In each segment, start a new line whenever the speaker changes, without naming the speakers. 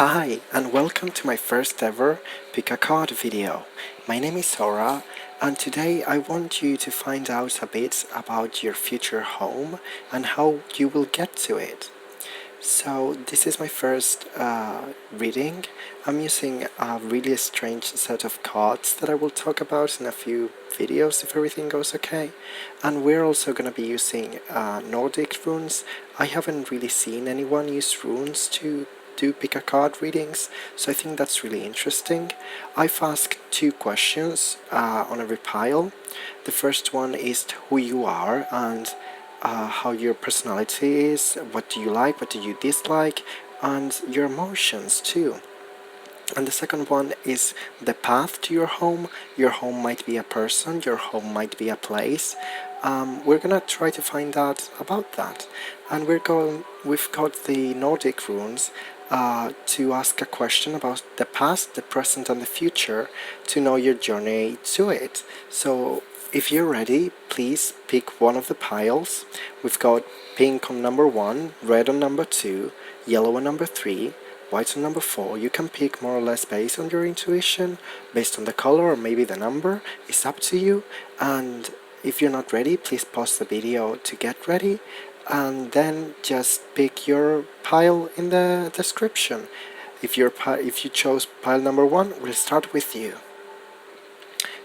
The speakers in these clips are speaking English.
Hi, and welcome to my first ever Pick a Card video. My name is Sora, and today I want you to find out a bit about your future home and how you will get to it. So this is my first reading. I'm using a really strange set of cards that I will talk about in a few videos if everything goes okay. And we're also going to be using Nordic Runes. I haven't really seen anyone use runes to do pick a card readings, so I think that's really interesting. I've asked two questions on every pile. The first one is who you are and how your personality is, what do you like, what do you dislike, and your emotions too. And the second one is the path to your home. Your home might be a person, your home might be a place. We're gonna try to find out about that. And we've got the Nordic Runes to ask a question about the past, the present, and the future to know your journey to it. So if you're ready, please pick one of the piles. We've got pink on number 1, red on number 2, yellow on number 3, white on number 4. You can pick more or less based on your intuition, based on the color or maybe the number. It's up to you. And if you're not ready, please pause the video to get ready and then just pick your pile in the description. If you chose pile number 1, we'll start with you.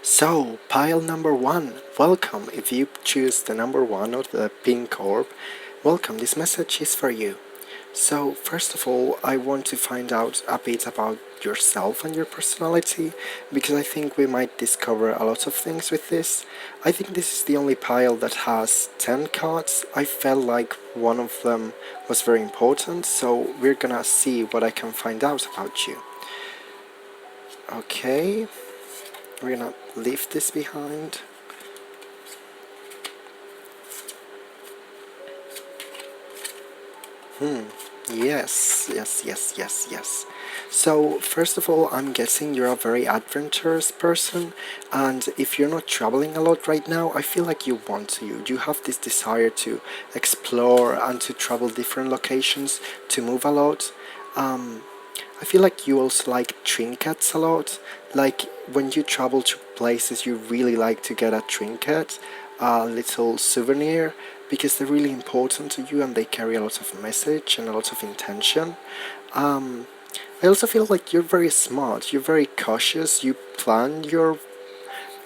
So, pile number 1, welcome. If you choose the number 1 or the pink orb, welcome, this message is for you. So, first of all, I want to find out a bit about yourself and your personality, because I think we might discover a lot of things with this. I think this is the only pile that has 10 cards. I felt like one of them was very important, so we're gonna see what I can find out about you. Okay, we're gonna leave this behind. Yes. So, first of all, I'm guessing you're a very adventurous person, and if you're not traveling a lot right now, I feel like you want to. You have this desire to explore and to travel different locations, to move a lot. I feel like you also like trinkets a lot. Like, when you travel to places, you really like to get a trinket, a little souvenir, because they're really important to you and they carry a lot of message and a lot of intention. I also feel like you're very smart, you're very cautious, you plan your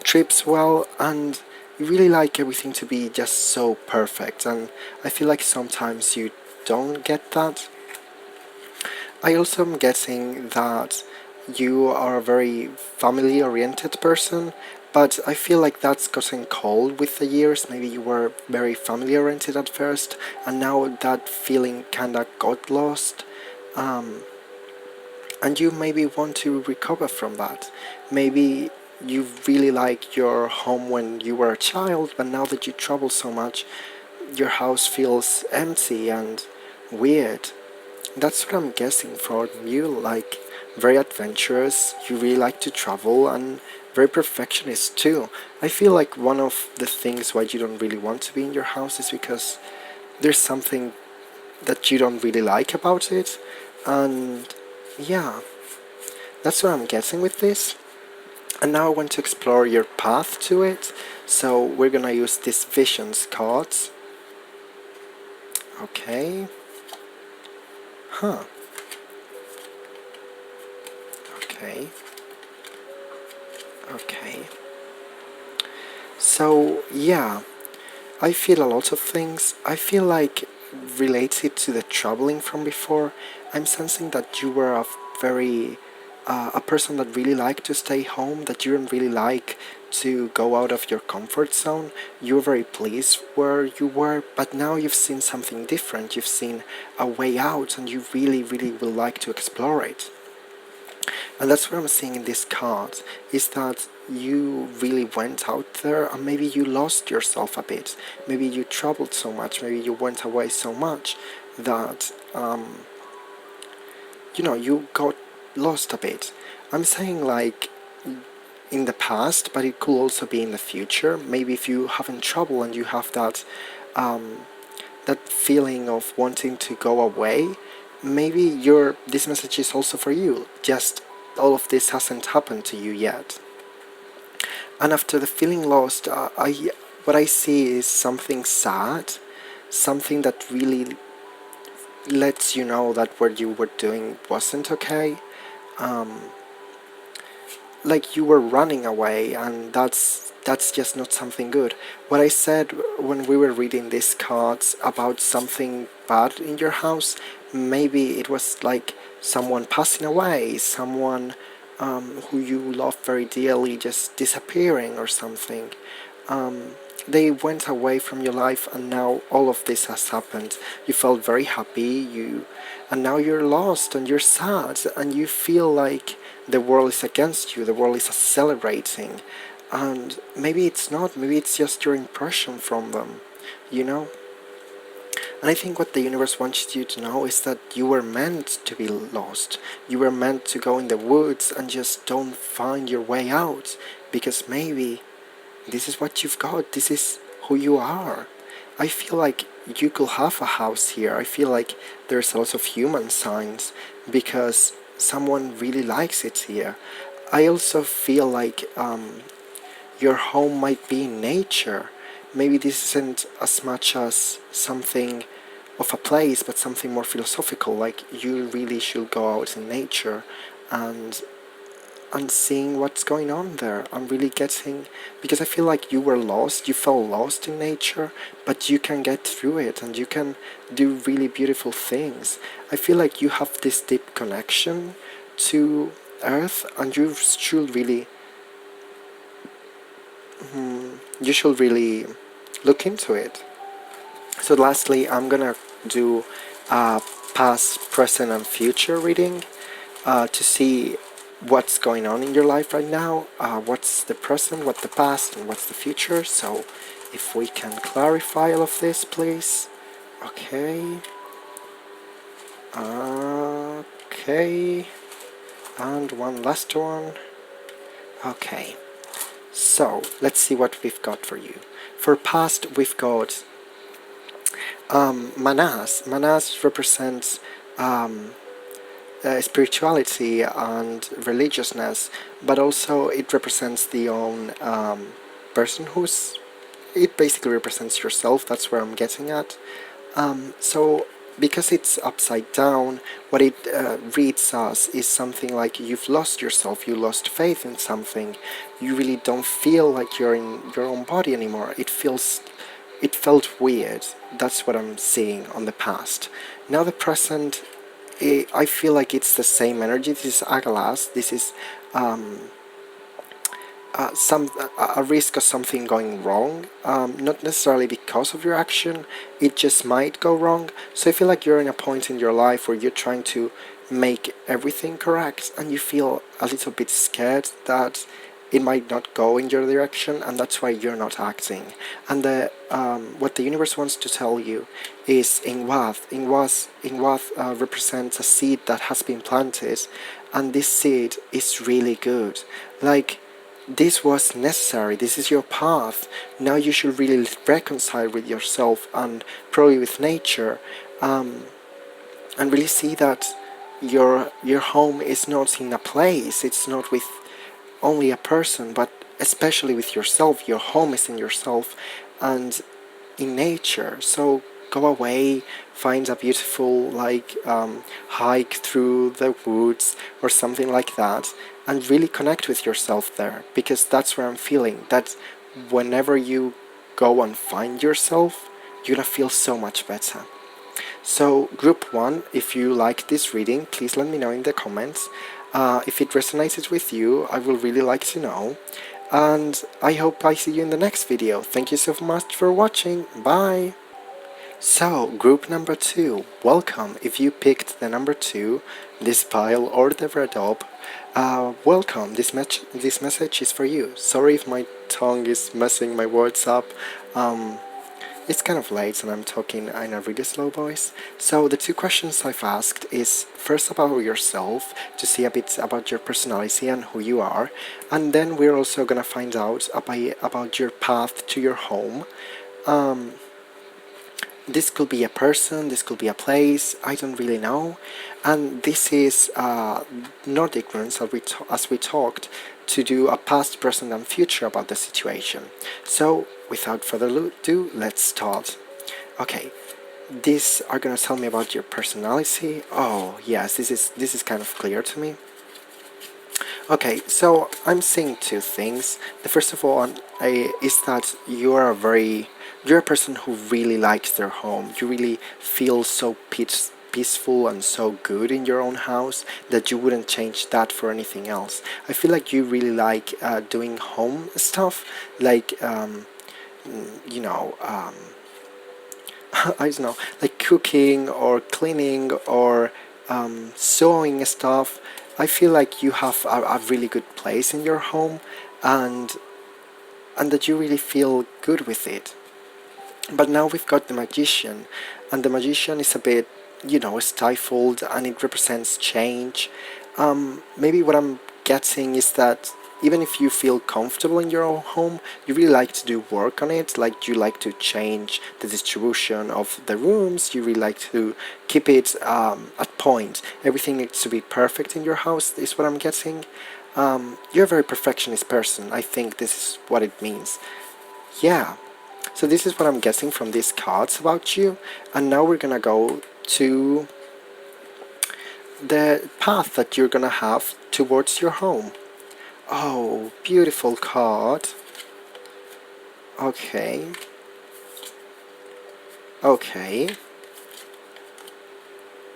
trips well, and you really like everything to be just so perfect, and I feel like sometimes you don't get that. I also am guessing that you are a very family-oriented person, but I feel like that's gotten cold with the years. Maybe you were very family-oriented at first, and now that feeling kinda got lost. And you maybe want to recover from that. Maybe you really liked your home when you were a child, but now that you travel so much, your house feels empty and weird. That's what I'm guessing from you, like very adventurous, you really like to travel, and very perfectionist too. I feel like one of the things why you don't really want to be in your house is because there's something that you don't really like about it, and yeah, that's what I'm guessing with this. And now I want to explore your path to it, so we're gonna use these visions cards. Okay. Huh. Okay. Okay. So, yeah, I feel a lot of things. I feel like related to the traveling from before, I'm sensing that you were a person that really liked to stay home, that you don't really like to go out of your comfort zone. You were very pleased where you were, but now you've seen something different. You've seen a way out, and you really, really would like to explore it. And that's what I'm seeing in this card, is that you really went out there and maybe you lost yourself a bit. Maybe you traveled so much, maybe you went away so much that, you got lost a bit. I'm saying like in the past, but it could also be in the future. Maybe if you haven't traveled and you have that feeling of wanting to go away, maybe this message is also for you, just all of this hasn't happened to you yet. And after the feeling lost, what I see is something sad, something that really lets you know that what you were doing wasn't okay. Um, like you were running away, and that's just not something good. What I said when we were reading these cards about something bad in your house, maybe it was like someone passing away, someone who you love very dearly just disappearing or something. They went away from your life, and now all of this has happened. You felt very happy, and now you're lost and you're sad, and you feel like the world is against you, the world is celebrating, and maybe it's not, maybe it's just your impression from them, you know? And I think what the universe wants you to know is that you were meant to be lost. You were meant to go in the woods and just don't find your way out, because maybe this is what you've got, this is who you are. I feel like you could have a house here. I feel like there's a lot of human signs because someone really likes it here. I also feel like your home might be in nature. Maybe this isn't as much as something of a place, but something more philosophical, like you really should go out in nature and seeing what's going on there. I'm really getting, because I feel like you were lost, you felt lost in nature, but you can get through it and you can do really beautiful things. I feel like you have this deep connection to Earth, and you should really look into it. So lastly, I'm gonna do a past, present and future reading to see what's going on in your life right now, what's the present, what's the past, and what's the future. So if we can clarify all of this, please. Okay. Okay. And one last one. Okay. So let's see what we've got for you. For past, we've got Manas. Manas represents spirituality and religiousness, but also it represents the own person who's. It basically represents yourself. That's where I'm getting at. So because it's upside down, what it reads us is something like you've lost yourself, you lost faith in something, you really don't feel like you're in your own body anymore. It felt weird. That's what I'm seeing on the past. Now the present, I feel like it's the same energy. This is Agalas. This is a risk of something going wrong, not necessarily because of your action, it just might go wrong. So I feel like you're in a point in your life where you're trying to make everything correct, and you feel a little bit scared that it might not go in your direction, and that's why you're not acting. And what the universe wants to tell you is Ingwath represents a seed that has been planted, and this seed is really good. Like, this was necessary, this is your path. Now you should really reconcile with yourself and probably with nature, and really see that your home is not in a place, it's not with only a person, but especially with yourself. Your home is in yourself and in nature. So go away, find a beautiful hike through the woods or something like that, and really connect with yourself there, because that's where I'm feeling that whenever you go and find yourself, you're gonna feel so much better. So group 1, if you like this reading, please let me know in the comments. If it resonated with you, I will really like to know. And I hope I see you in the next video. Thank you so much for watching. Bye! So, group number 2, welcome. If you picked the number 2, this pile or the red orb, welcome. This message is for you. Sorry if my tongue is messing my words up. It's kind of late and I'm talking in a really slow voice. So the 2 questions I've asked is first about yourself, to see a bit about your personality and who you are, and then we're also gonna find out about your path to your home. This could be a person, this could be a place, I don't really know. And this is Nordic Runes, as we talked, to do a past, present, and future about the situation. So, without further ado, let's start. Okay, these are gonna tell me about your personality. Oh, yes, this is kind of clear to me. Okay, so I'm seeing two things. The first of all is that you're a person who really likes their home. You really feel so peaceful and so good in your own house that you wouldn't change that for anything else. I feel like you really like doing home stuff, like you know. I don't know, like cooking or cleaning or sewing stuff. I feel like you have a really good place in your home, and that you really feel good with it. But now we've got the magician, and the magician is a bit, stifled, and it represents change. Maybe what I'm getting is that even if you feel comfortable in your own home, you really like to do work on it. Like you like to change the distribution of the rooms. You really like to keep it at point. Everything needs to be perfect in your house. Is what I'm getting. You're a very perfectionist person. I think this is what it means. Yeah. So this is what I'm guessing from these cards about you. And now we're gonna go to the path that you're gonna have towards your home. Oh, beautiful card. Okay. Okay.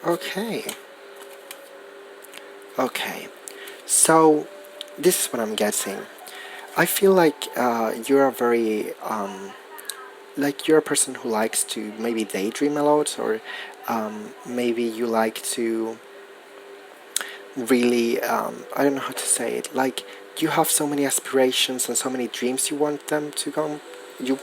Okay. Okay. So, this is what I'm guessing. I feel like you're a very, like you're a person who likes to maybe daydream a lot, or maybe you like to really, I don't know how to say it, like you have so many aspirations and so many dreams you want them to come, you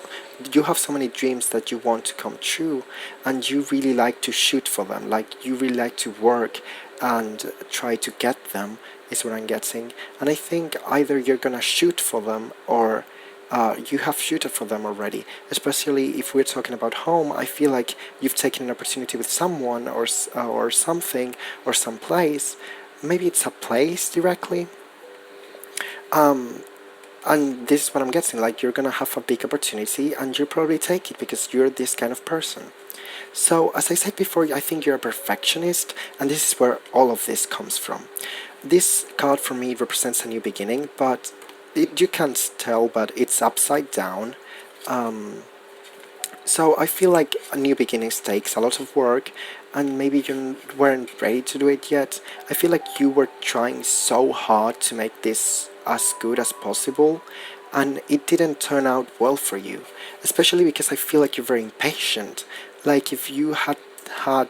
you have so many dreams that you want to come true, and you really like to shoot for them, like you really like to work and try to get them, is what I'm getting. And I think either you're gonna shoot for them, or you have shooted for them already. Especially if we're talking about home, I feel like you've taken an opportunity with someone, or something, or some place. Maybe it's a place directly. Um, and this is what I'm guessing. Like you're gonna have a big opportunity, and you probably take it because you're this kind of person. So, as I said before, I think you're a perfectionist, and this is where all of this comes from. This card for me represents a new beginning, but you can't tell, but it's upside down. So I feel like a new beginnings takes a lot of work, and maybe you weren't ready to do it yet. I feel like you were trying so hard to make this as good as possible, and it didn't turn out well for you. Especially because I feel like you're very impatient. Like if you had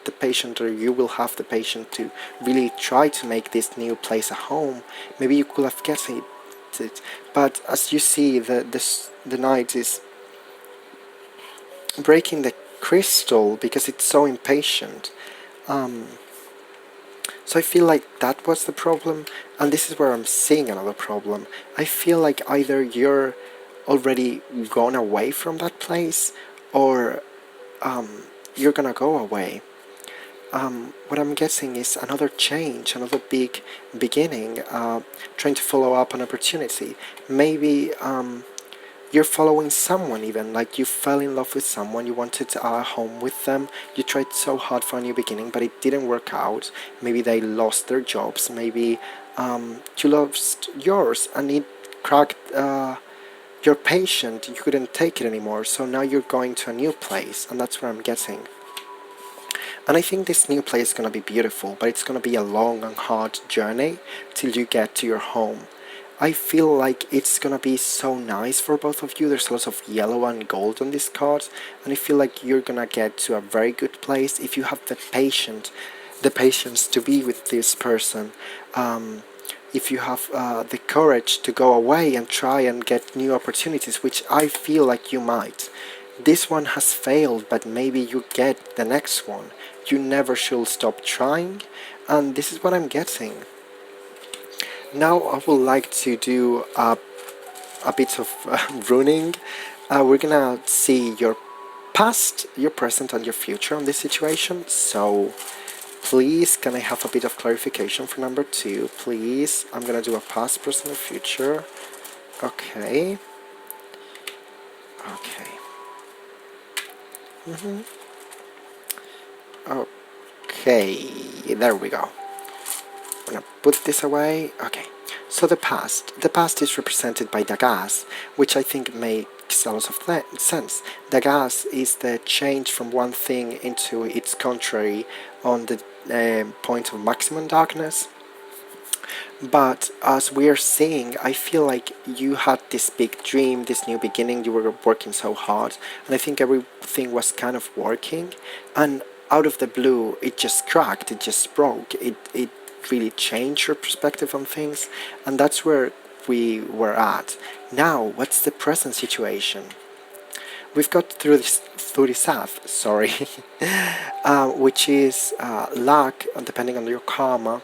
the patience, or you will have the patience to really try to make this new place a home, maybe you could have guessed it. But as you see, the knight is breaking the crystal because it's so impatient. Um, so I feel like that was the problem, and this is where I'm seeing another problem. I feel like either you're already gone away from that place, or you're gonna go away. What I'm guessing is another change, another big beginning, trying to follow up an opportunity. Maybe you're following someone, even like you fell in love with someone, you wanted a home with them, you tried so hard for a new beginning, but it didn't work out. Maybe they lost their jobs, maybe you lost yours, and it cracked your patient, you couldn't take it anymore, so now you're going to a new place, and that's where I'm getting. And I think this new place is going to be beautiful, but it's going to be a long and hard journey till you get to your home. I feel like it's gonna be so nice for both of you. There's lots of yellow and gold on this card, and I feel like you're gonna get to a very good place if you have the patience to be with this person. If you have the courage to go away and try and get new opportunities, which I feel like you might. This one has failed, but maybe you get the next one. You never should stop trying, and this is what I'm getting. Now I would like to do a bit of runing. We're gonna see your past, your present, and your future on this situation. So please, can I have a bit of clarification for number 2, please? I'm gonna do a past, present, and future. Okay. Okay. Okay, there we go. I'm gonna put this away. Okay. So the past. The past is represented by the gas, which I think makes a lot of sense. The gas is the change from one thing into its contrary on the point of maximum darkness. But as we are seeing, I feel like you had this big dream, this new beginning, you were working so hard, and I think everything was kind of working, and out of the blue, it just cracked, it just broke, it really changed your perspective on things, and that's where we were at. Now, what's the present situation? We've got through this half, sorry, which is luck, depending on your karma,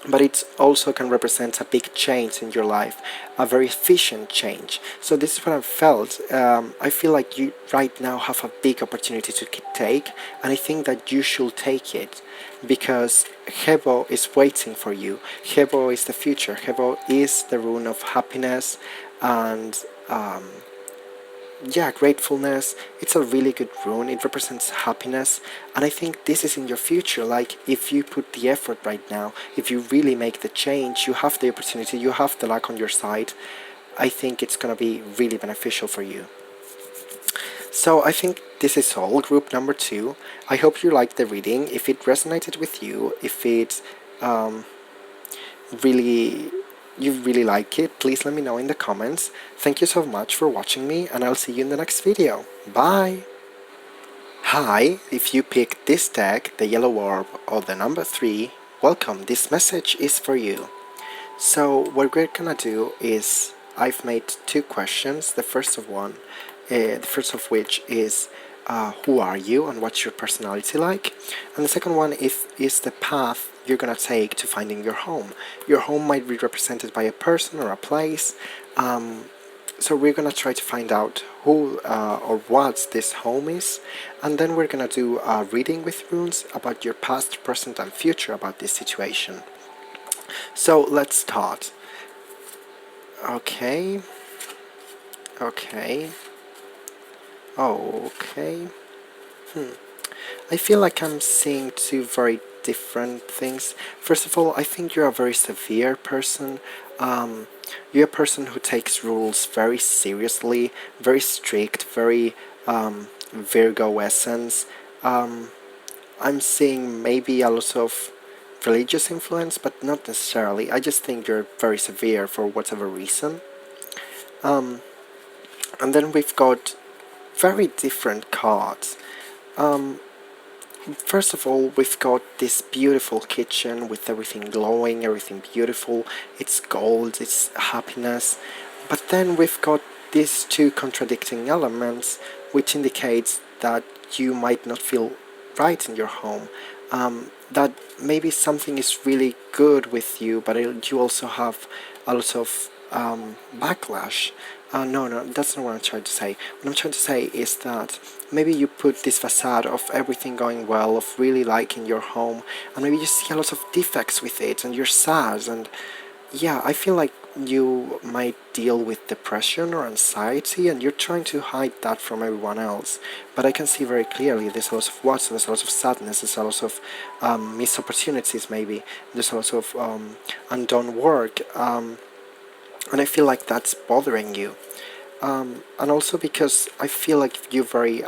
but it also can represent a big change in your life, a very efficient change. So this is what I felt. I feel like you right now have a big opportunity to take, and I think that you should take it, because Hebo is waiting for you. Hebo is the future. Hebo is the rune of happiness and yeah, gratefulness. It's a really good rune. It represents happiness, and I think this is in your future. Like, if you put the effort right now, if you really make the change, you have the opportunity, you have the luck on your side. I think it's gonna be really beneficial for you. So I think this is all, group number 2. I hope you liked the reading. If it resonated with you, if it really you really like it, please let me know in the comments. Thank you so much for watching me, and I'll see you in the next video. Bye! Hi, if you picked this deck, the yellow orb or the number 3, welcome, this message is for you. So what we're gonna do is, I've made 2 questions. The first of which is who are you and what's your personality like, and the second one is the path you're gonna take to finding your home. Your home might be represented by a person or a place, so we're gonna try to find out who or what this home is, and then we're gonna do a reading with runes about your past, present, and future about this situation. So let's start. Okay. Okay. I feel like I'm seeing 2 very different things. First of all, I think you're a very severe person. You're a person who takes rules very seriously, very strict, very Virgo essence. I'm seeing maybe a lot of religious influence, but not necessarily. I just think you're very severe for whatever reason. And then we've got very different cards. First of all, we've got this beautiful kitchen with everything glowing, everything beautiful. It's gold, it's happiness. But then we've got these 2 contradicting elements, which indicates that you might not feel right in your home. That maybe something is really good with you, but you also have a lot of backlash. No, that's not what I'm trying to say. What I'm trying to say is that maybe you put this facade of everything going well, of really liking your home, and maybe you see a lot of defects with it, and you're sad, and yeah, I feel like you might deal with depression or anxiety, and you're trying to hide that from everyone else. But I can see very clearly there's a lot of what, there's a lot of sadness, there's a lot of missed opportunities maybe, there's a lot of undone work, and I feel like that's bothering you. And also because I feel like you're very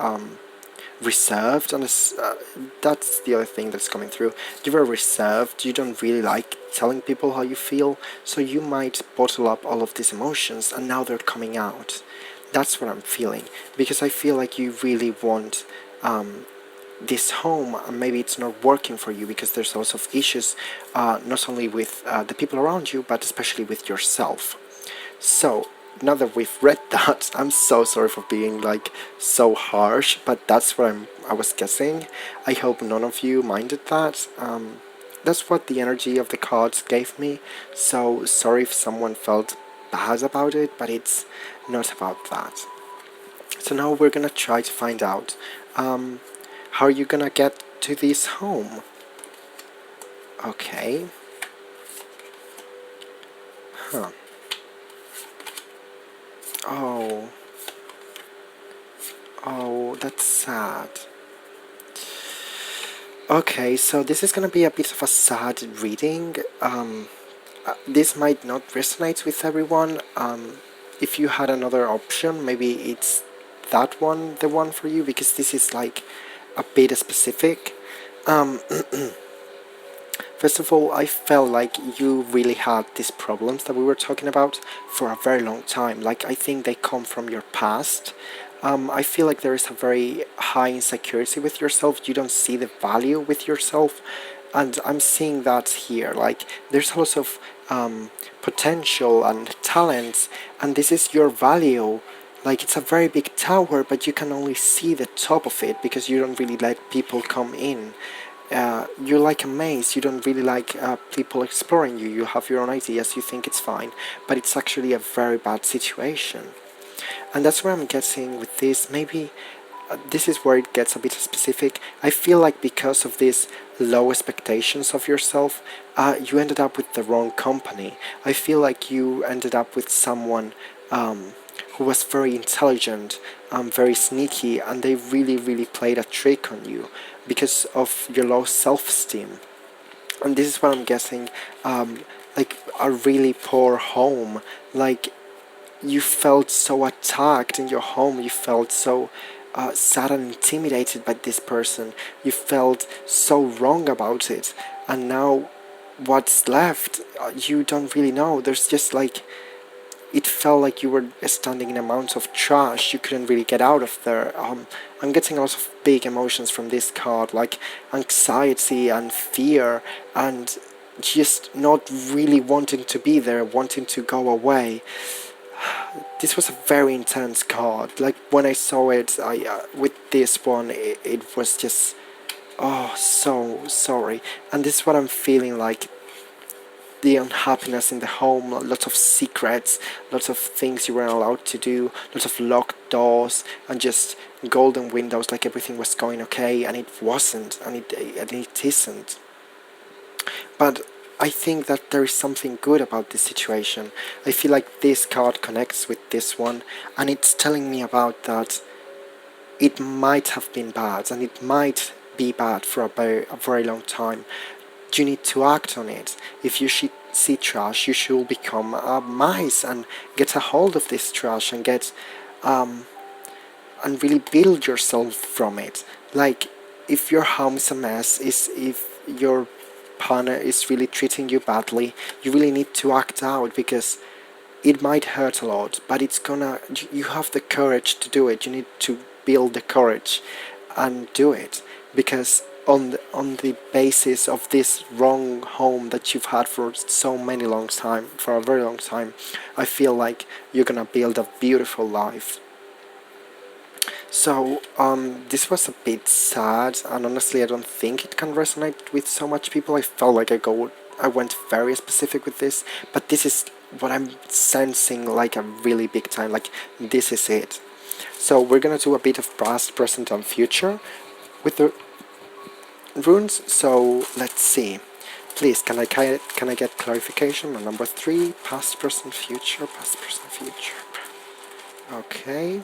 reserved, and that's the other thing that's coming through. You're very reserved, you don't really like telling people how you feel, so you might bottle up all of these emotions, and now they're coming out. That's what I'm feeling, because I feel like you really want this home, and maybe it's not working for you because there's lots of issues, not only with the people around you, but especially with yourself. So now that we've read that, I'm so sorry for being like so harsh, but that's what I was guessing. I hope none of you minded that. That's what the energy of the cards gave me, so sorry if someone felt bad about it, but it's not about that. So now we're gonna try to find out how are you gonna get to this home. Okay. Huh. Oh. Oh, that's sad. Okay, so this is gonna be a bit of a sad reading. This might not resonate with everyone. If you had another option, maybe it's that one, the one for you, because this is like a bit specific. First of all, I felt like you really had these problems that we were talking about for a very long time. Like, I think they come from your past. I feel like there is a very high insecurity with yourself. You don't see the value with yourself. And I'm seeing that here. Like, there's a lot of potential and talents, and this is your value. Like, it's a very big tower, but you can only see the top of it because you don't really let people come in. You're like a maze. You don't really like people exploring you. You have your own ideas. You think it's fine, but it's actually a very bad situation. And that's where I'm getting with this. Maybe this is where it gets a bit specific. I feel like because of these low expectations of yourself, you ended up with the wrong company. I feel like you ended up with someone who was very intelligent, very sneaky, and they really, really played a trick on you because of your low self-esteem. And this is what I'm guessing, like a really poor home. Like, you felt so attacked in your home, you felt so sad and intimidated by this person, you felt so wrong about it, and now what's left, you don't really know. There's just like, it felt like you were standing in a mountain of trash. You couldn't really get out of there. I'm getting a lot of big emotions from this card, like anxiety and fear, and just not really wanting to be there, wanting to go away. This was a very intense card. Like, when I saw it, with this one, it was just, oh, so sorry. And this is what I'm feeling like. The unhappiness in the home, lots of secrets, lots of things you weren't allowed to do, lots of locked doors, and just golden windows, like everything was going okay, and it wasn't, and it isn't. But I think that there is something good about this situation. I feel like this card connects with this one, and it's telling me about that it might have been bad, and it might be bad for a very long time. You need to act on it. If you see trash, you should become a mice and get a hold of this trash and get and really build yourself from it. Like, if your home is a mess, if your partner is really treating you badly, you really need to act out, because it might hurt a lot, but it's gonna, you have the courage to do it. You need to build the courage and do it, because on the basis of this wrong home that you've had for so many long time, for a very long time, I feel like you're gonna build a beautiful life. So, this was a bit sad, and honestly I don't think it can resonate with so much people. I felt like I went very specific with this, but this is what I'm sensing, like a really big time, like this is it. So we're gonna do a bit of past, present, and future with the runes. So let's see. Please, can I get clarification on number 3? Past, present, future. Past, present, future. Okay.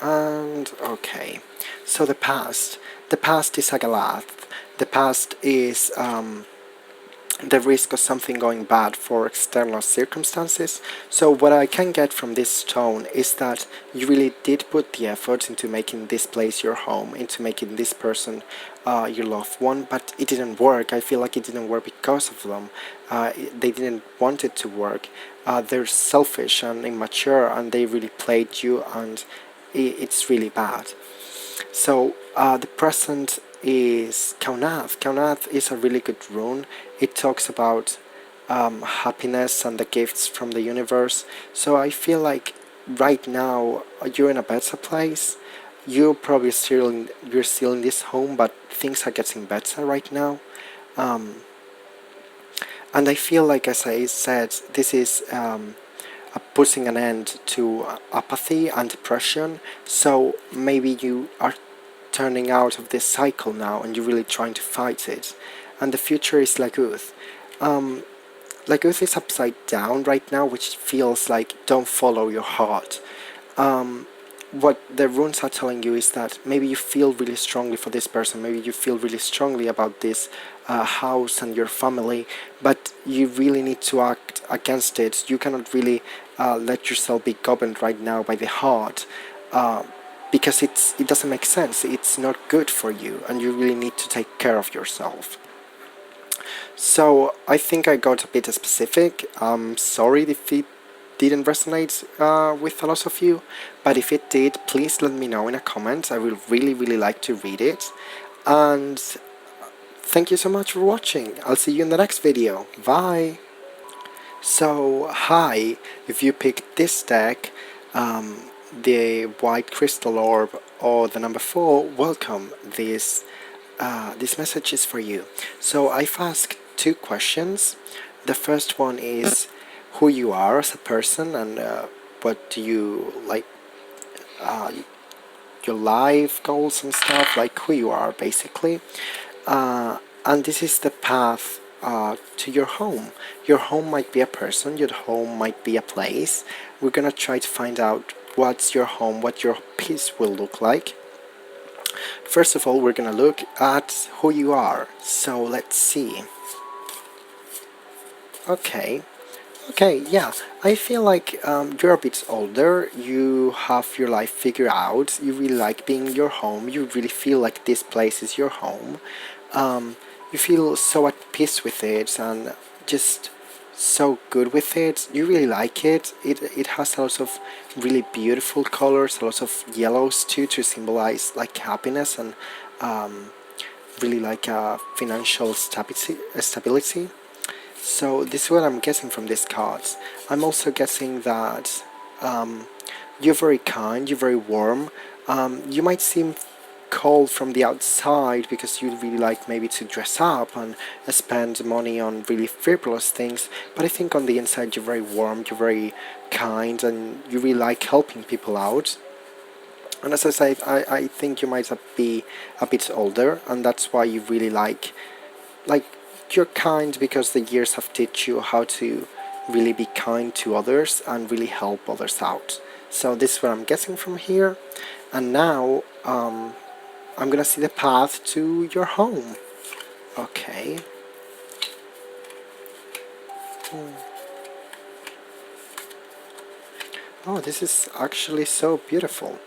And okay. So the past. The past is Agalath. The past is the risk of something going bad for external circumstances. So what I can get from this stone is that you really did put the effort into making this place your home, into making this person your loved one, but it didn't work. I feel like it didn't work because of them. They didn't want it to work. They're selfish and immature, and they really played you, and it's really bad. So the present is Kaunath. Kaunath is a really good rune. It talks about happiness and the gifts from the universe. So I feel like right now you're in a better place. You're still in this home, but things are getting better right now. And I feel like, as I said, this is putting an end to apathy and depression. So maybe you are turning out of this cycle now and you're really trying to fight it. And the future is Laguth. Laguth is upside down right now, which feels like don't follow your heart. What the runes are telling you is that maybe you feel really strongly for this person, maybe you feel really strongly about this house and your family, but you really need to act against it. You cannot really let yourself be governed right now by the heart, because it doesn't make sense, it's not good for you, and you really need to take care of yourself. So I think I got a bit specific. Sorry if it didn't resonate with a lot of you, but if it did, please let me know in a comment. I will really like to read it. And thank you so much for watching. I'll see you in the next video. Bye! So, hi, if you picked this deck, the White Crystal Orb or the number 4, welcome. This message is for you. So I've asked 2 questions. The first one is who you are as a person and what do you like, your life goals and stuff, like who you are basically. And this is the path to your home. Your home might be a person, your home might be a place. We're gonna try to find out what's your home, what your peace will look like. First of all, we're gonna look at who you are. So let's see. Okay, yeah, I feel like you're a bit older, you have your life figured out, you really like being in your home, you really feel like this place is your home. You feel so at peace with it and just so good with it. You really like it. It has a lot of really beautiful colors, a lot of yellows too, to symbolize like happiness and really like financial stability. So this is what I'm getting from these cards. I'm also getting that you're very kind, you're very warm. You might seem cold from the outside because you really like maybe to dress up and spend money on really frivolous things, but I think on the inside you're very warm, you're very kind, and you really like helping people out. And as I said, I think you might be a bit older, and that's why you really like you're kind because the years have taught you how to really be kind to others and really help others out. So this is what I'm getting from here. And now I'm gonna see the path to your home. Okay. Oh, this is actually so beautiful.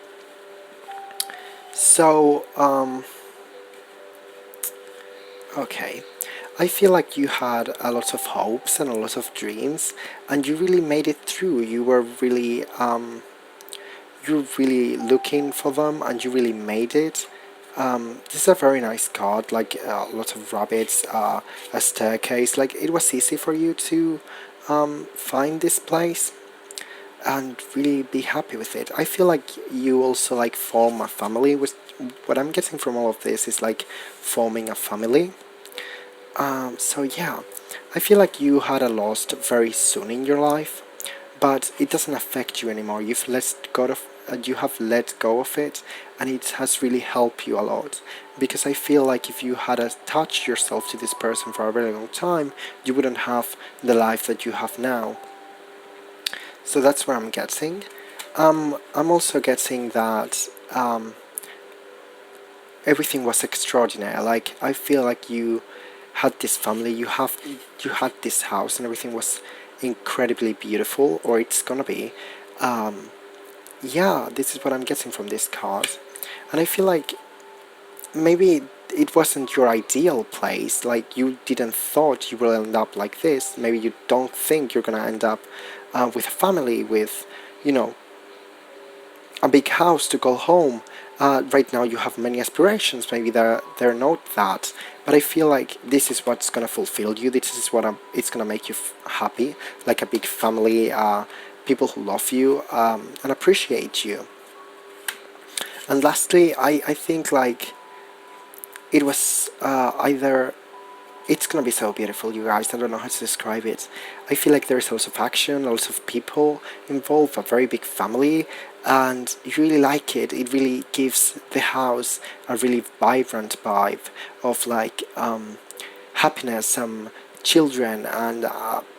So, okay. I feel like you had a lot of hopes and a lot of dreams, and you really made it through. You were really, you're really looking for them, and you really made it. This is a very nice card, like a lot of rabbits, a staircase. Like it was easy for you to find this place and really be happy with it. I feel like you also like form a family. With what I'm getting from all of this is like forming a family. So yeah, I feel like you had a loss very soon in your life, but it doesn't affect you anymore. You have let go of it, and it has really helped you a lot. Because I feel like if you had attached yourself to this person for a very long time, you wouldn't have the life that you have now. So that's what I'm getting. I'm also getting that everything was extraordinary. Like I feel like you had this family, you had this house, and everything was incredibly beautiful, or it's gonna be. Yeah, this is what I'm getting from this card, and I feel like maybe it wasn't your ideal place. Like you didn't thought you will end up like this. Maybe you don't think you're gonna end up with a family, with a big house to call home. Right now you have many aspirations, maybe they're not that, but I feel like this is what's gonna fulfill you, this is what it's gonna make you happy, like a big family, people who love you and appreciate you. And lastly, I think like it was either it's gonna be so beautiful, you guys. I don't know how to describe it. I feel like there's lots of action, lots of people involved, a very big family, and you really like it. It really gives the house a really vibrant vibe of like happiness, children, and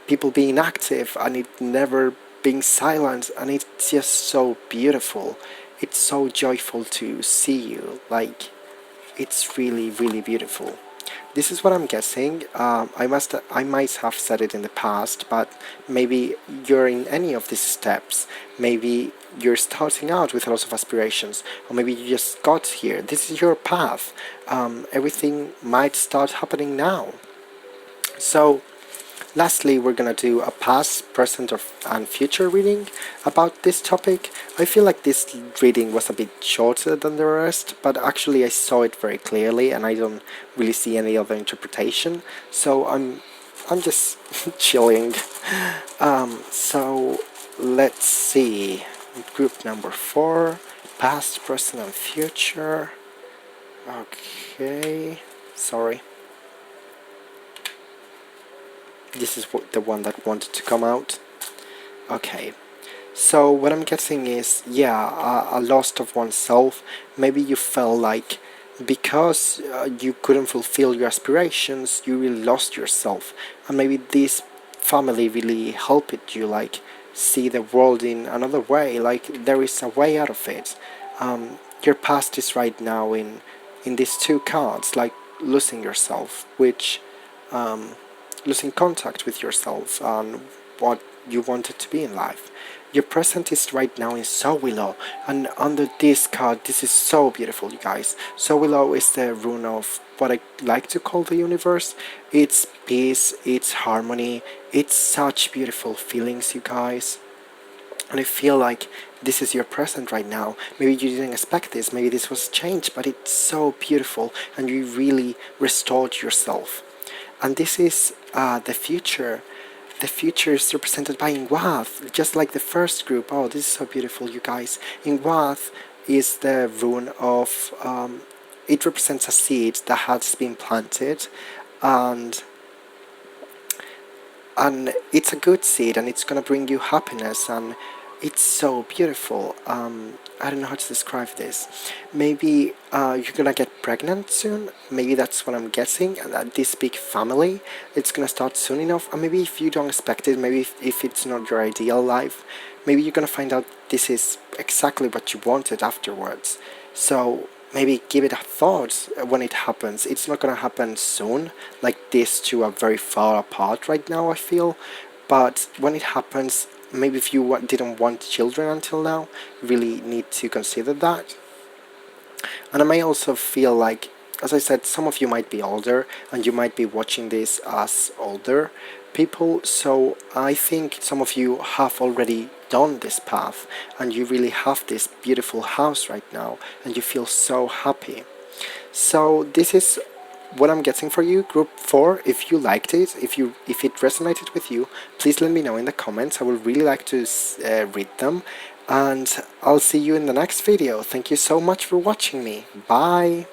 people being active, and it never being silent, and it's just so beautiful. It's so joyful to see you. Like, it's really, really beautiful. This is what I'm guessing. I might have said it in the past, but maybe you're in any of these steps. Maybe you're starting out with lots of aspirations, or maybe you just got here. This is your path. Everything might start happening now. So, lastly, we're gonna do a past, present, and future reading about this topic. I feel like this reading was a bit shorter than the rest, but actually I saw it very clearly and I don't really see any other interpretation, so I'm just chilling. So let's see. Group number 4, past, present, and future. Okay, sorry. This is the one that wanted to come out. Okay, so what I'm guessing is, yeah, a loss of oneself. Maybe you felt like because you couldn't fulfill your aspirations, you really lost yourself, and maybe this family really helped you like see the world in another way. Like, there is a way out of it. Your past is right now in these two cards, like losing yourself, which losing contact with yourself and what you wanted to be in life. Your present is right now in So Willow, and under this card, this is so beautiful, you guys. So Willow is the rune of what I like to call the universe. It's peace, it's harmony, it's such beautiful feelings, you guys. And I feel like this is your present right now. Maybe you didn't expect this, maybe this was changed, but it's so beautiful and you really restored yourself. And this is the future. The future is represented by Ingwath, just like the first group. Oh, this is so beautiful, you guys. Ingwath is the rune of, it represents a seed that has been planted, and it's a good seed, and it's gonna bring you happiness, and it's so beautiful. I don't know how to describe this. Maybe you're gonna get pregnant soon. Maybe that's what I'm guessing. And that this big family, it's gonna start soon enough. And maybe if you don't expect it, maybe if it's not your ideal life, maybe you're gonna find out this is exactly what you wanted afterwards. So maybe give it a thought when it happens. It's not gonna happen soon, like these two are very far apart right now, I feel. But when it happens, maybe if you didn't want children until now, you really need to consider that. And I may also feel like, as I said, some of you might be older, and you might be watching this as older people, so I think some of you have already done this path, and you really have this beautiful house right now, and you feel so happy. So this is what I'm getting for you, group 4. If you liked it, if it resonated with you, please let me know in the comments. I would really like to read them, and I'll see you in the next video. Thank you so much for watching me. Bye!